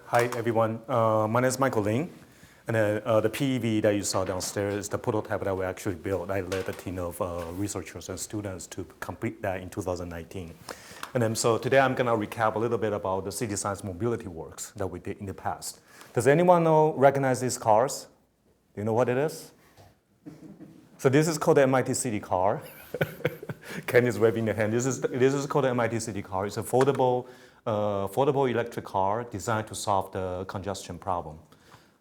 Hi, everyone. My name is Michael Ling. And the PEV that you saw downstairs is the prototype that we actually built. I led a team of researchers and students to complete that in 2019. And then, so today I'm going to recap a little bit about the city science mobility works that we did in the past. Does anyone recognize these cars? Do you know what it is? So this is called the MIT City Car. Ken is waving the hand. This is called the MIT City Car. It's a foldable electric car designed to solve the congestion problem.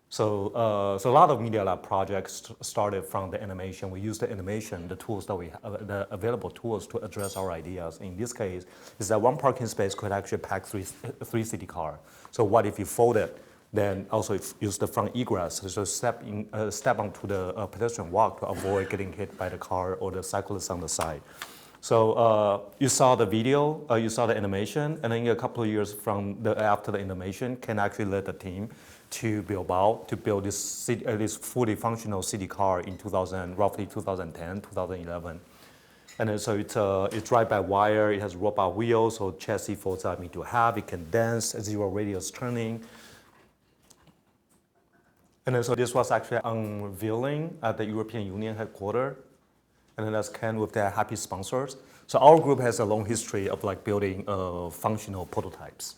So a lot of Media Lab projects started from the animation. We use the animation, the tools that we have, the available tools to address our ideas. In this case, is that one parking space could actually pack three city cars. So what if you fold it? Then also use the front egress, so step onto the pedestrian walk to avoid getting hit by the car or the cyclist on the side. So you saw the video, you saw the animation, and then a couple of years after the animation, Ken actually led the team to build this fully functional city car in roughly 2010, 2011. And then so it's ride-by-wire, it has robot wheels, so chassis folds up into half, it can dance, zero radius turning. And then so this was actually unveiling at the European Union headquarters. And then that's Ken with their happy sponsors. So our group has a long history of building functional prototypes.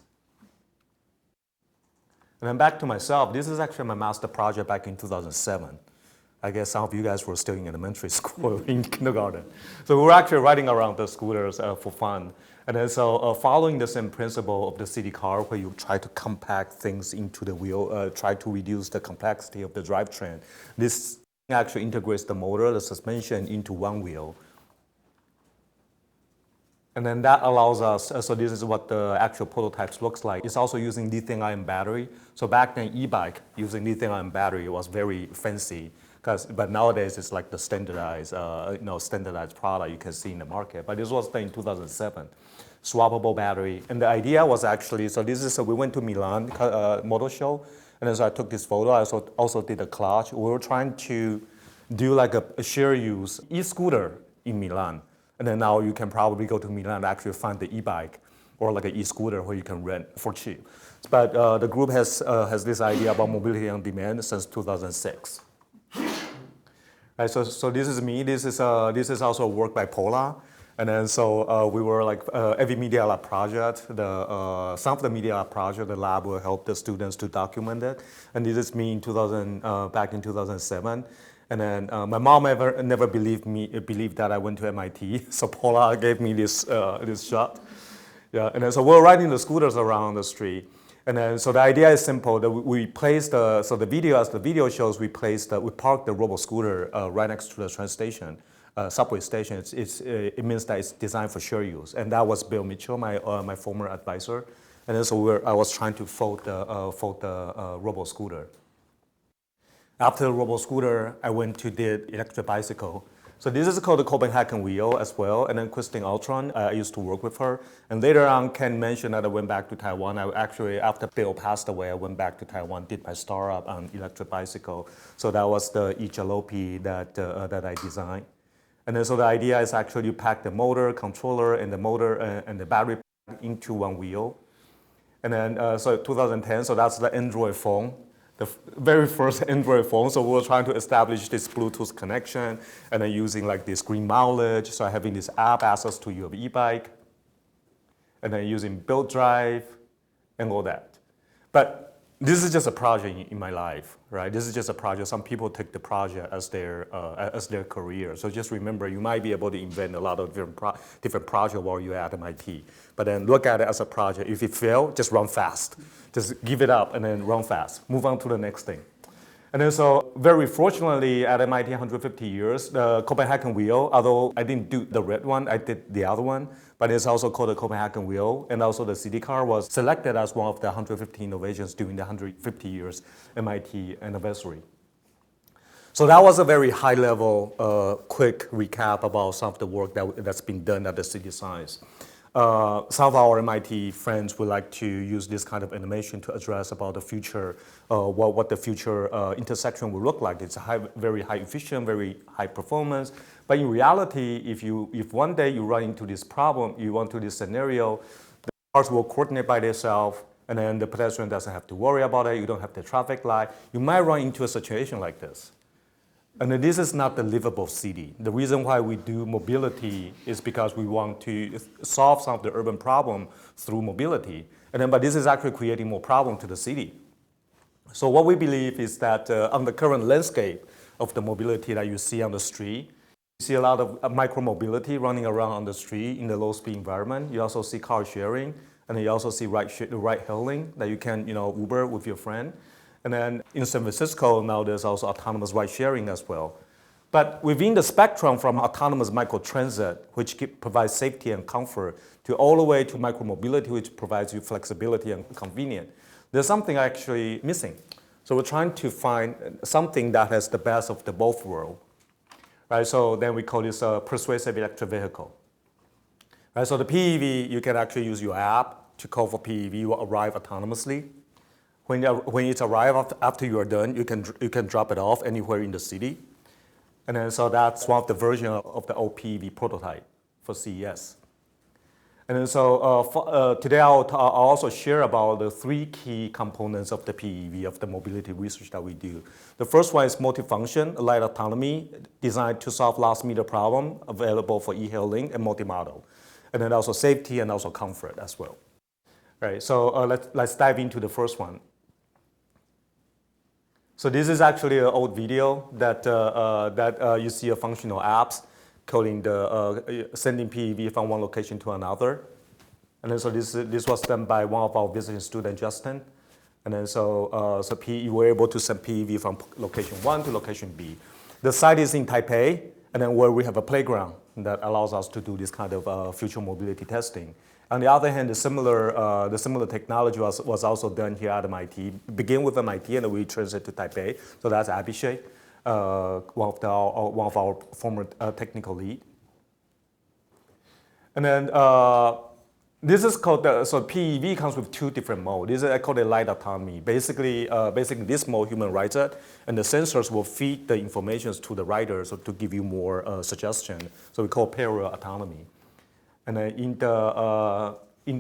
And then back to myself, this is actually my master project back in 2007. I guess some of you guys were still in elementary school, in kindergarten. So we were actually riding around the scooters for fun. And then so following the same principle of the city car, where you try to compact things into the wheel, try to reduce the complexity of the drivetrain, this actually integrates the motor, the suspension into one wheel. And then that allows us, so this is what the actual prototypes looks like. It's also using lithium-ion battery. So back then, e-bike using lithium-ion battery was very fancy. But nowadays, it's like the standardized product you can see in the market. But this was done in 2007, swappable battery. And the idea was actually, we went to Milan motor show, and then so I took this photo. I also did a collage. We were trying to do like a share use e-scooter in Milan. And then now you can probably go to Milan and actually find the e-bike or like an e-scooter where you can rent for cheap. But the group has this idea about mobility on demand since 2006. Right, so this is me. This is also work by Paula. And then so we were every Media Lab project, some of the Media Lab project, the lab will help the students to document it. And this is me back in 2007. And then my mom never believed that I went to MIT. So Paula gave me this shot. Yeah, and then so we're riding the scooters around the street. And then so the idea is simple. That we placed as the video shows, we parked the robo scooter right next to the train station. Subway station. It means that it's designed for share use, and that was Bill Mitchell, my former advisor, and then so I was trying to fold the robo scooter. After the robo scooter, I went to the electric bicycle. So this is called the Copenhagen Wheel as well, and then Christine Altron, I used to work with her, and later on, Ken mentioned that I went back to Taiwan. After Bill passed away, I went back to Taiwan, did my startup on electric bicycle. So that was the e-jalopy that I designed. And then so the idea is actually you pack the motor, controller, and the battery into one wheel. And then so 2010, so that's the Android phone, the very first Android phone. So we were trying to establish this Bluetooth connection, and then using this green mileage. So having this app access to your e-bike, and then using Build Drive, and all that. But this is just a project in my life, right? This is just a project. Some people take the project as their career. So just remember, you might be able to invent a lot of different projects while you're at MIT. But then look at it as a project. If it fails, just run fast. Just give it up and then run fast. Move on to the next thing. And then so very fortunately at MIT 150 years, the Copenhagen Wheel, although I didn't do the red one, I did the other one, but it's also called the Copenhagen Wheel, and also the city car was selected as one of the 150 innovations during the 150 years MIT anniversary. So that was a very high-level, quick recap about some of the work that's been done at the City Science. Some of our MIT friends would like to use this kind of animation to address about the future, what the future intersection will look like. It's very high efficient, very high performance. But in reality, if one day you run into this problem, you run into this scenario, the cars will coordinate by themselves, and then the pedestrian doesn't have to worry about it, you don't have the traffic light, you might run into a situation like this. And this is not the livable city. The reason why we do mobility is because we want to solve some of the urban problem through mobility. And then, but this is actually creating more problem to the city. So what we believe is that on the current landscape of the mobility that you see on the street, you see a lot of micro-mobility running around on the street in the low-speed environment. You also see car sharing, and then you also see ride-hailing that you can Uber with your friend. And then in San Francisco, now there's also autonomous ride-sharing as well. But within the spectrum from autonomous microtransit, which provides safety and comfort, to all the way to micromobility, which provides you flexibility and convenience, there's something actually missing. So we're trying to find something that has the best of the both worlds. Right? So then we call this a persuasive electric vehicle. Right? So the PEV, you can actually use your app to call for PEV, you will arrive autonomously. When it's arrived after you are done, you can drop it off anywhere in the city. And then so that's one of the versions of the old PEV prototype for CES. And then so today I'll also share about the 3 key components of the PEV, of the mobility research that we do. The first one is multifunction, light autonomy, designed to solve last meter problem, available for e-hailing and multimodal. And then also safety and also comfort as well. Right, so let's dive into the first one. So this is actually an old video that you see a functional apps calling sending PEV from one location to another. And then so this was done by one of our visiting student, Justin. And then so you were able to send PEV from location 1 to location B. The site is in Taipei, and then where we have a playground that allows us to do this kind of future mobility testing. On the other hand, the similar technology was also done here at MIT. Begin with MIT, and then we transit to Taipei. So that's Abhishek, one of our former technical lead. And then this is called so PEV comes with 2 different modes. This is called a light autonomy. Basically this mode human rides it, and the sensors will feed the information to the rider so to give you more suggestion. So we call parallel autonomy. And then in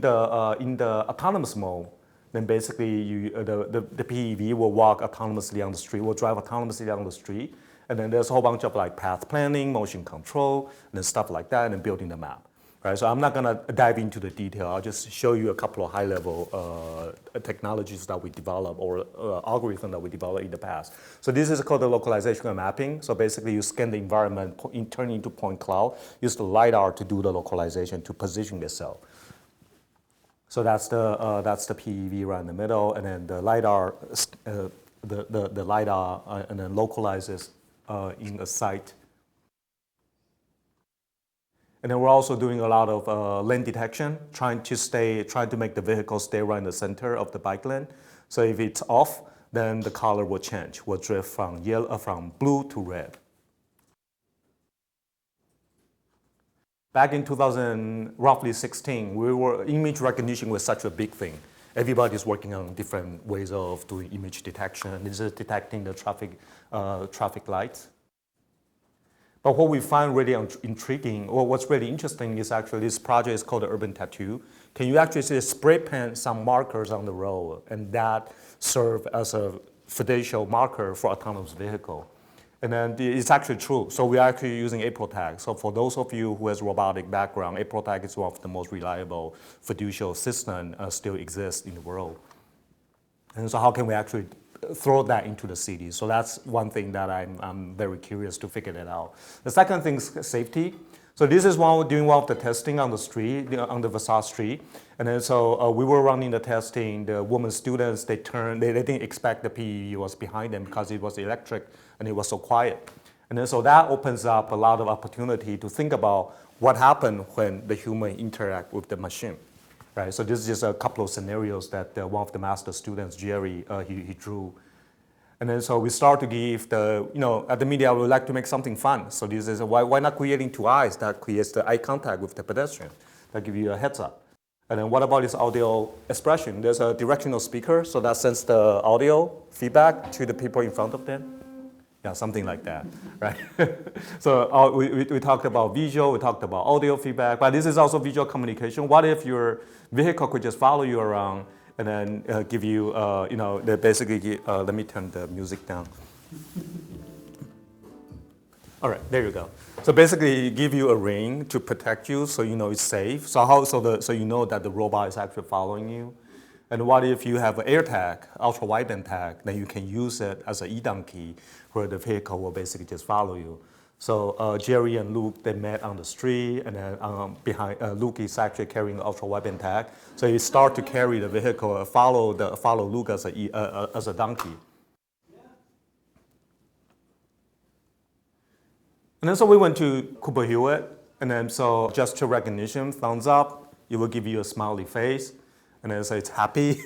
the autonomous mode, then basically the PEV will walk autonomously on the street, will drive autonomously on the street, and then there's a whole bunch of like path planning, motion control, and then stuff like that, and then building the map. Right, so I'm not going to dive into the detail. I'll just show you a couple of high-level technologies that we developed or algorithm that we developed in the past. So this is called the localization and mapping. So basically, you scan the environment, turn into point cloud, use the LiDAR to do the localization to position yourself. So that's the PEV right in the middle, and then the LiDAR, the LiDAR, and then localizes in a site. And then we're also doing a lot of lane detection, trying to make the vehicle stay right in the center of the bike lane. So if it's off, then the color will change, will drift from from blue to red. Back in roughly 2016, image recognition was such a big thing. Everybody's working on different ways of doing image detection. This is detecting the traffic lights. But what we find really intriguing, or what's really interesting, is actually this project is called the Urban Tattoo. Can you actually spray paint some markers on the road, and that serve as a facial marker for autonomous vehicle? And then it's actually true. So we are actually using April tag. So for those of you who has robotic background, April tag is one of the most reliable fiducial system still exists in the world. And so how can we actually throw that into the city? So that's one thing that I'm very curious to figure that out. The second thing is safety. So this is doing one of the testing on the street, on the Versailles street. And then so we were running the testing. The women students, they didn't expect the PEV was behind them because it was electric and it was so quiet. And then so that opens up a lot of opportunity to think about what happened when the human interact with the machine. Right, so this is just a couple of scenarios that one of the master students, Jerry, he drew. And then so we start to give at the media, we would like to make something fun. So this is why not creating 2 eyes that creates the eye contact with the pedestrian, that give you a heads up. And then what about this audio expression? There's a directional speaker, so that sends the audio feedback to the people in front of them. Yeah, something like that, right? So we talked about visual, we talked about audio feedback, but this is also visual communication. What if your vehicle could just follow you around and then give you, they basically, let me turn the music down. All right, there you go. So basically, give you a ring to protect you, so you know it's safe. So you know that the robot is actually following you. And what if you have an air tag, ultra wideband tag? Then you can use it as an e-donkey, where the vehicle will basically just follow you. So Jerry and Luke, they met on the street, and then behind Luke is actually carrying the ultra wideband tag. So he start to carry the vehicle, follow Luke as a donkey. And then so we went to Cooper Hewitt, and then so gesture recognition, thumbs up, it will give you a smiley face, and then say it's happy,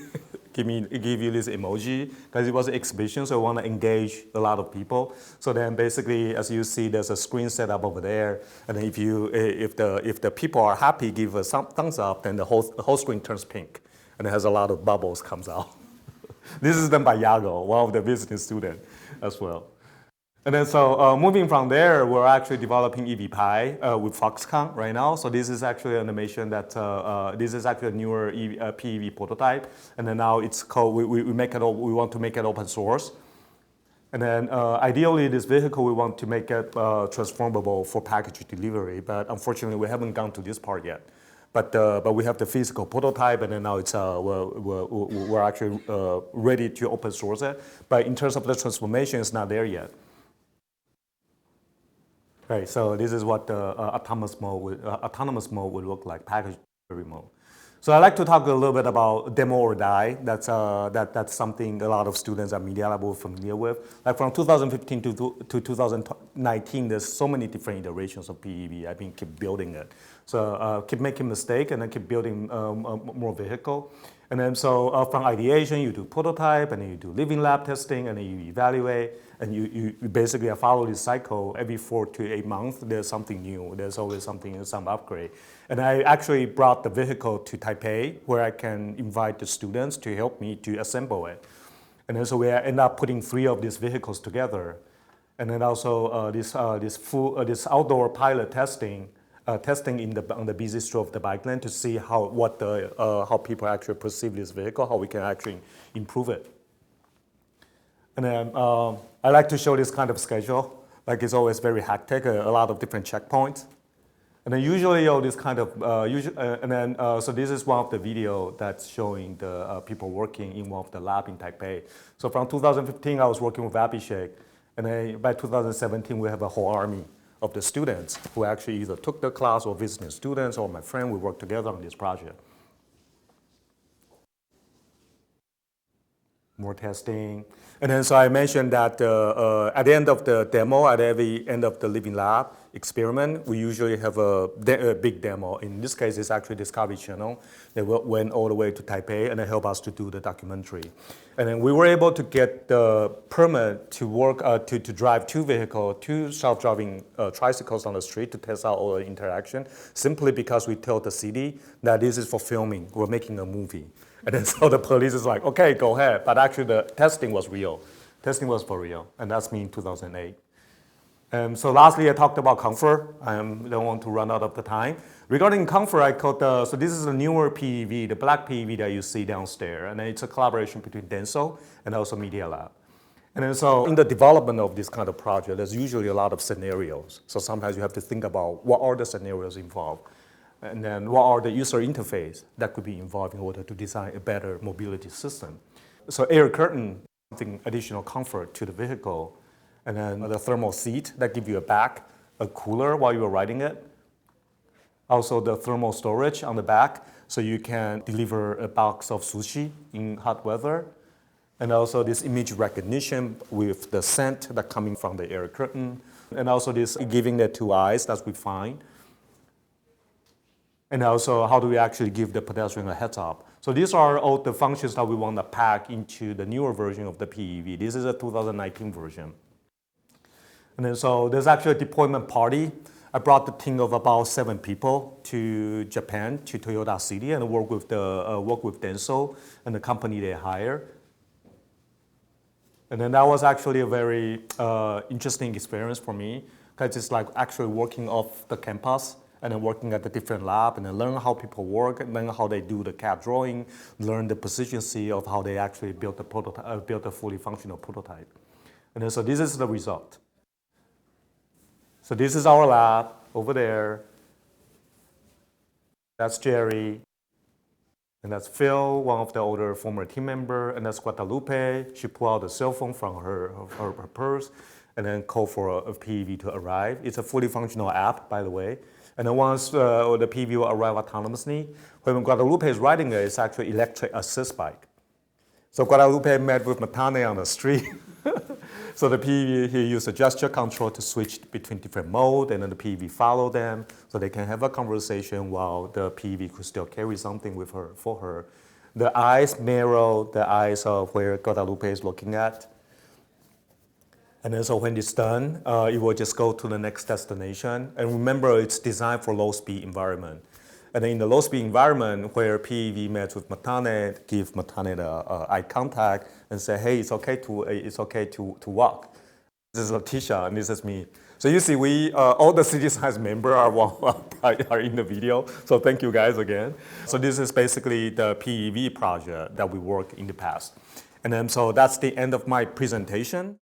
give you this emoji, because it was an exhibition, so we want to engage a lot of people. So then basically, as you see, there's a screen set up over there, and then if the people are happy, give a thumbs up, then the whole screen turns pink, and it has a lot of bubbles comes out. This is done by Yago, one of the business students as well. And then so moving from there, we're actually developing EVPi with Foxconn right now. So this is actually an animation that, this is actually a newer PEV prototype. And then now it's called, we want to make it open source. And then ideally this vehicle, we want to make it transformable for package delivery. But unfortunately, we haven't gone to this part yet. But we have the physical prototype, and then now it's we're actually ready to open source it. But in terms of the transformation, it's not there yet. Right, so this is what the autonomous mode would look like, package delivery mode. So I'd like to talk a little bit about demo or die. That's something a lot of students at Media Lab were familiar with. Like from 2015 to 2019, there's so many different iterations of PEV. I've been keep building it. So keep making mistakes and then keep building more vehicle. And then so from ideation, you do prototype, and then you do living lab testing, and then you evaluate, and you basically follow this cycle. Every 4 to 8 months, there's something new. There's always some upgrade. And I actually brought the vehicle to Taipei, where I can invite the students to help me to assemble it. And then so we end up putting 3 of these vehicles together. And then also this outdoor pilot testing on the busy street of the bike lane to see how people actually perceive this vehicle, how we can actually improve it. And then I like to show this kind of schedule. Like it's always very hectic, a lot of different checkpoints. And then usually all this kind of, so this is one of the video that's showing the people working in one of the lab in Taipei. So from 2015, I was working with Abhishek, and then by 2017, we have a whole army of the students who actually either took the class or visiting students or my friend, we worked together on this project. More testing. And then so I mentioned that at the end of the demo, at every end of the living lab experiment, we usually have a big demo. In this case, it's actually Discovery Channel. They went all the way to Taipei and they helped us to do the documentary. And then we were able to get the permit to work, to drive 2 vehicles, 2 self-driving tricycles on the street to test out all the interaction, simply because we told the city that this is for filming, we're making a movie. And then so the police is like, okay, go ahead. But actually the testing was real. Testing was for real. And that's me in 2008. So lastly, I talked about comfort. I don't want to run out of the time. Regarding comfort, so this is a newer PEV, the black PEV that you see downstairs. And it's a collaboration between Denso and also Media Lab. And then so in the development of this kind of project, there's usually a lot of scenarios. So sometimes you have to think about what are the scenarios involved. And then what are the user interface that could be involved in order to design a better mobility system. So air curtain, something additional comfort to the vehicle. And then the thermal seat that give you a back, a cooler while you're riding it. Also the thermal storage on the back, so you can deliver a box of sushi in hot weather. And also this image recognition with the scent that coming from the air curtain. And also this giving the 2 eyes that we find. And also, how do we actually give the pedestrian a heads up? So these are all the functions that we want to pack into the newer version of the PEV. This is a 2019 version. And then so there's actually a deployment party. I brought the team of about 7 people to Japan, to Toyota City, and work with Denso and the company they hire. And then that was actually a very interesting experience for me, because it's like actually working off the campus and then working at the different lab, and then learn how people work, and learn how they do the CAD drawing, learn the proficiency of how they actually build the prototype, build a fully functional prototype. And then so this is the result. So this is our lab over there. That's Jerry. And that's Phil, one of the older former team member, and that's Guadalupe. She pulled out the cell phone from her purse and then called for a PEV to arrive. It's a fully functional app, by the way. And then once the PEV will arrive autonomously, when Guadalupe is riding it, it's actually electric assist bike. So Guadalupe met with Matane on the street. So the PEV, he used a gesture control to switch between different modes, and then the PEV follow them, so they can have a conversation while the PEV could still carry something with her, for her. The eyes mirror the eyes of where Guadalupe is looking at. And then so when it's done, it will just go to the next destination. And remember, it's designed for low-speed environment. And then in the low-speed environment where PEV met with Matane, give Matane the eye contact and say, hey, it's okay to walk. This is Letitia, and this is me. So you see, we all the city science members are in the video. So thank you guys again. So this is basically the PEV project that we worked in the past. And then so that's the end of my presentation.